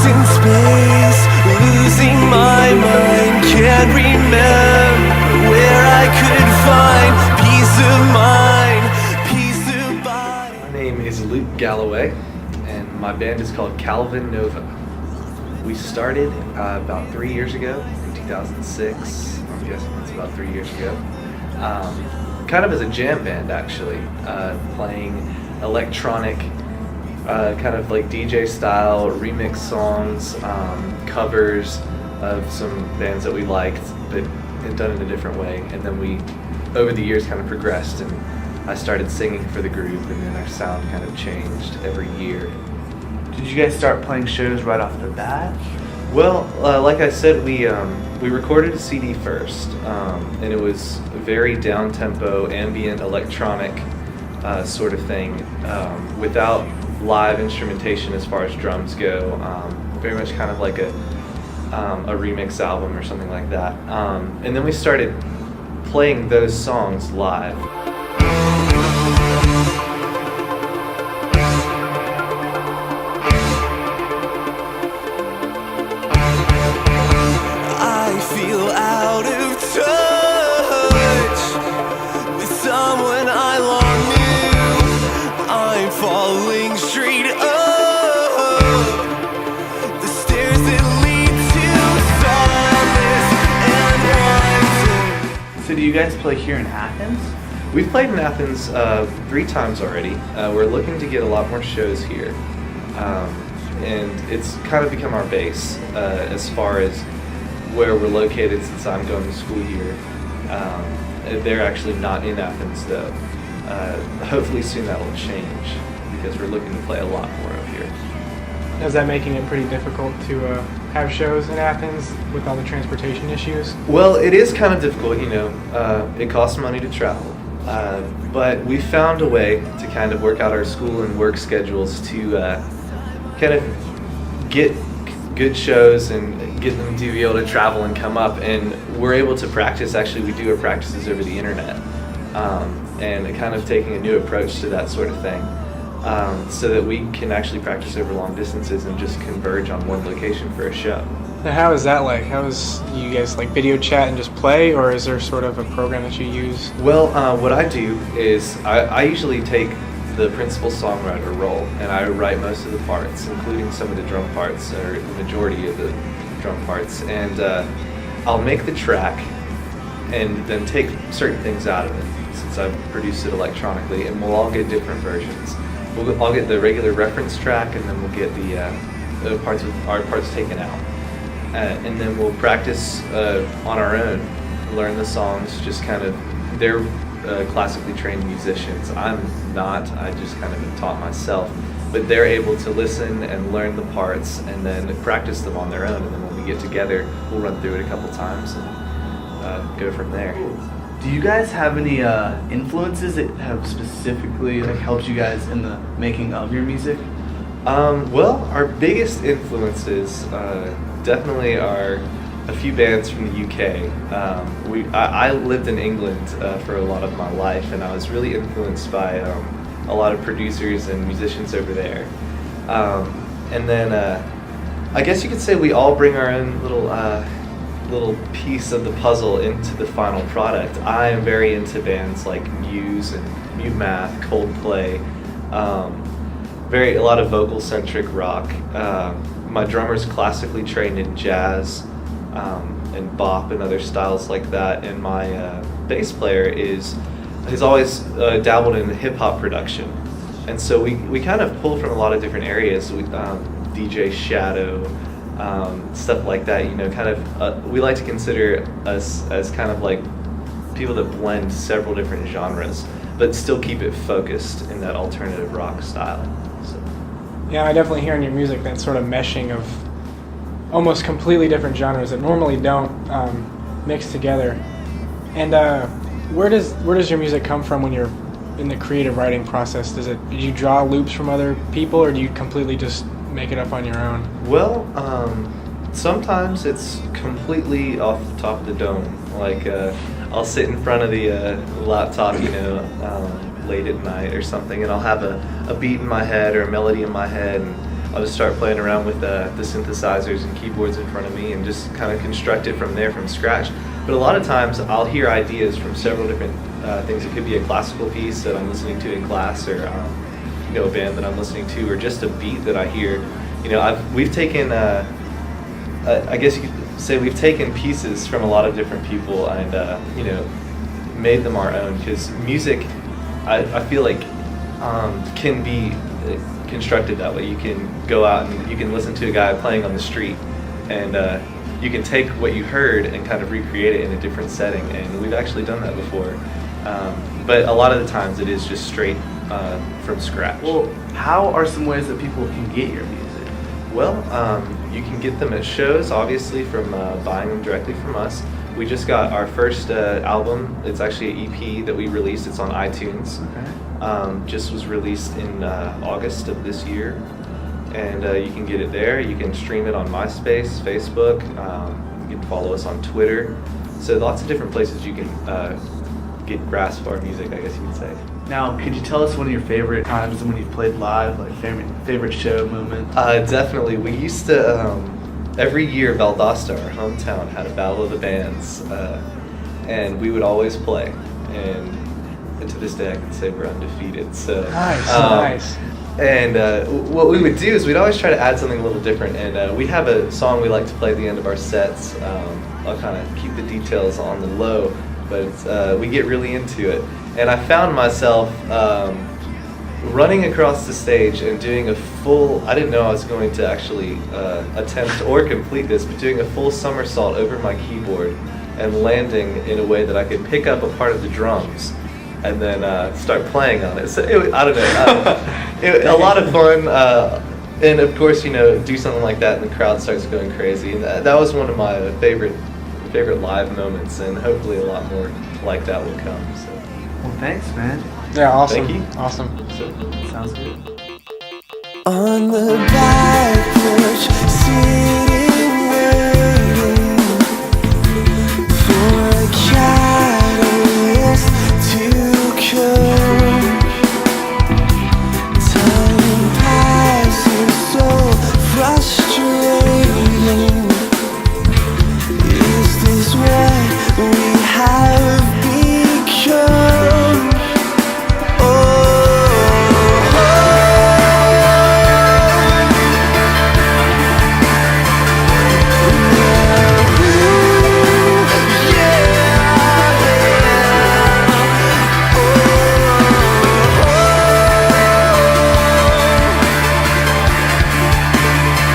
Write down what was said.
in space, losing my mind. Can't remember where I could find peace of mind, peace of body. My name is Galloway, and my band is called Kalvinova. We started about 3 years ago, in 2006. I'm guessing that's about 3 years ago. Kind of as a jam band, actually, playing electronic, kind of like DJ style, remix songs, covers of some bands that we liked, but done in a different way. And then we, over the years, kind of progressed, and I started singing for the group, and then our sound kind of changed every year. Did you guys start playing shows right off the bat? Well, like I said, we recorded a CD first, and it was a very down-tempo, ambient, electronic sort of thing, without live instrumentation as far as drums go. Very much kind of like a remix album or something like that. And then we started playing those songs live. Falling straight up the stairs that lead to solace and wonder. So do you guys play here in Athens? We've played in Athens 3 times already. We're looking to get a lot more shows here. And it's kind of become our base as far as where we're located, since I'm going to school here. They're actually not in Athens though. Hopefully soon that will change, because we're looking to play a lot more up here. Is that making it pretty difficult to have shows in Athens with all the transportation issues? Well, it is kind of difficult, you know. It costs money to travel. But we found a way to kind of work out our school and work schedules to kind of get good shows and get them to be able to travel and come up. And we're able to practice. Actually, we do our practices over the internet. And kind of taking a new approach to that sort of thing, so that we can actually practice over long distances and just converge on one location for a show. Now, how is that like? How is you guys like video chat and just play, or is there sort of a program that you use? Well, what I do is I usually take the principal songwriter role, and I write most of the parts, including some of the drum parts, or the majority of the drum parts, and I'll make the track and then take certain things out of it, since I've produced it electronically, and we'll all get different versions. I'll get the regular reference track, and then we'll get the parts with our parts taken out, and then we'll practice on our own, learn the songs. Just kind of, they're classically trained musicians. I'm not. I just kind of been taught myself, but they're able to listen and learn the parts, and then practice them on their own. And then when we get together, we'll run through it a couple times and go from there. Do you guys have any influences that have specifically helped you guys in the making of your music? Well, our biggest influences definitely are a few bands from the UK. I lived in England for a lot of my life, and I was really influenced by a lot of producers and musicians over there. And then I guess you could say we all bring our own little piece of the puzzle into the final product. I am very into bands like Muse and Mute Math, Coldplay, a lot of vocal-centric rock. My drummer's classically trained in jazz and bop and other styles like that, and my bass player has always dabbled in hip-hop production. And so we kind of pull from a lot of different areas. DJ Shadow, stuff like that, you know, kind of, we like to consider us as kind of like people that blend several different genres, but still keep it focused in that alternative rock style. So. Yeah, I definitely hear in your music that sort of meshing of almost completely different genres that normally don't mix together. And where does your music come from when you're in the creative writing process? Do you draw loops from other people, or do you completely just make it up on your own? Well, sometimes it's completely off the top of the dome. Like I'll sit in front of the laptop, you know, late at night or something, and I'll have a beat in my head or a melody in my head, and I'll just start playing around with the synthesizers and keyboards in front of me and just kind of construct it from there, from scratch. But a lot of times I'll hear ideas from several different things. It could be a classical piece that I'm listening to in class, or a band that I'm listening to, or just a beat that I hear. We've taken, I guess you could say, we've taken pieces from a lot of different people and made them our own, because music, I feel like, can be constructed that way. You can go out and you can listen to a guy playing on the street, and you can take what you heard and kind of recreate it in a different setting, and we've actually done that before. But a lot of the times it is just straight from scratch. Well, how are some ways that people can get your music? Well, you can get them at shows, obviously, from buying them directly from us. We just got our first album. It's actually an EP that we released. It's on iTunes. Okay. Just was released in August of this year. And you can get it there. You can stream it on MySpace, Facebook. You can follow us on Twitter. So lots of different places you can get grasp of our music, I guess you could say. Now, could you tell us one of your favorite times when you've played live, like favorite show moment? Definitely. We used to, every year, Valdosta, our hometown, had a battle of the bands, and we would always play. And to this day, I can say we're undefeated. So Nice. And what we would do is we'd always try to add something a little different. And we have a song we like to play at the end of our sets. I'll kind of keep the details on the low, but we get really into it. And I found myself running across the stage and doing a full, I didn't know I was going to actually attempt or complete this, but doing a full somersault over my keyboard and landing in a way that I could pick up a part of the drums and then start playing on it. So I don't know, a lot of fun. And of course, do something like that and the crowd starts going crazy. And that was one of my favorite live moments, and hopefully a lot more like that will come. So. Well, thanks, man. Yeah, awesome. Thank you. Awesome. Sounds good. On the